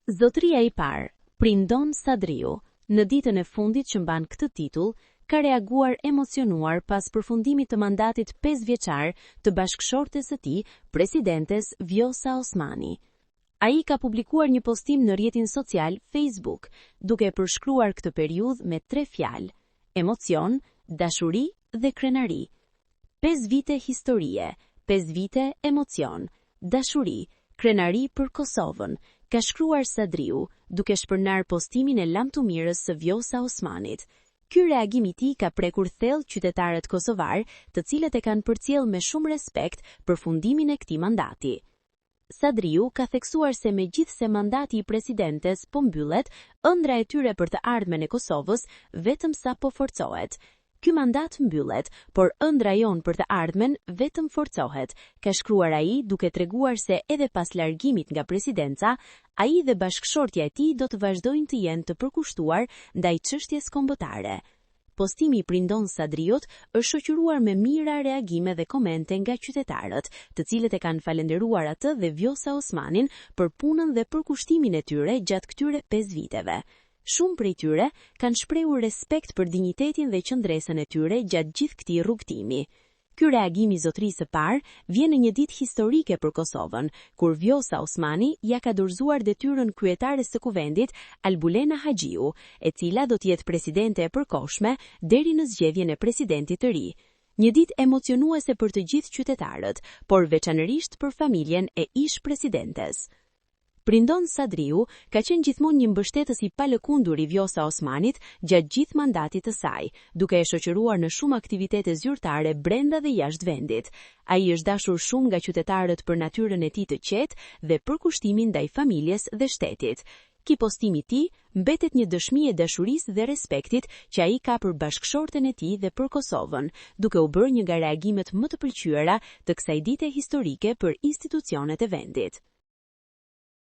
Zotëria i parë, Prindon Sadriu, në ditën e fundit që mban këtë titull, ka reaguar emocionuar pas përfundimit të mandatit 5 vjeçar të bashkëshortes së tij, presidentes Vjosa Osmani. Ai ka publikuar një postim në rrjetin social Facebook, duke përshkruar këtë periudhë me 3 fjalë: emocion, dashuri dhe krenari. 5 vite historie, 5 vite emocion, dashuri, krenari për Kosovën, ka shkruar Sadriu, duke shpërnar postimin e lamtumirës së Vjosa Osmanit. Ky reagim i tij ka prekur thellë qytetarët kosovar, të cilët e kanë përcjell me shumë respekt përfundimin e këtij mandati. Sadriu ka theksuar se megjithse mandati i presidentes po mbyllet, ëndra e tyre për të ardhmen e Kosovës vetëm sa po forcohet. Ky mandat mbyllet, por ëndra jon për të ardhmen vetëm forcohet, ka shkruar ai, duke treguar se edhe pas largimit nga presidenca, ai dhe bashkëshortja e tij do të vazhdojnë të jenë të përkushtuar ndaj çështjes kombëtare. Postimi i Prindon Sadriut është shoqëruar me mira reagime dhe komente nga qytetarët, të cilët e kanë falendëruar atë dhe Vjosa Osmanin për punën dhe përkushtimin e tyre gjatë këtyre 5 viteve. Shumë prej tyre kanë shprehur respekt për dinjitetin dhe qëndresën e tyre gjatë gjithë këtij rrugtimi. Ky reagim i zotërisë së parë vjen në një ditë historike për Kosovën, kur Vjosa Osmani ja ka dorëzuar detyrën kryetares së kuvendit Albulena Haxhiu, e cila do të jetë presidente e përkohshme deri në zgjedhjen e presidentit të ri. Një ditë emocionuese për të gjithë qytetarët, por veçanërisht për familjen e ish-presidentes. Prindon Sadriu ka qenë gjithmonë një mbështetës i palëkundur i Vjosa Osmanit gjatë gjithë mandatit të saj, duke e shoqëruar në shumë aktivitete zyrtare brenda dhe jashtë vendit. Ai është dashur shumë nga qytetarët për natyrën e tij të qetë dhe përkushtimin ndaj familjes dhe shtetit. Ky postim i tij mbetet një dëshmi e dashurisë dhe respektit që ai ka për bashkëshorten e tij dhe për Kosovën, duke u bërë një nga reagimet më të pëlqyera të kësaj dite historike për institucionet e vendit.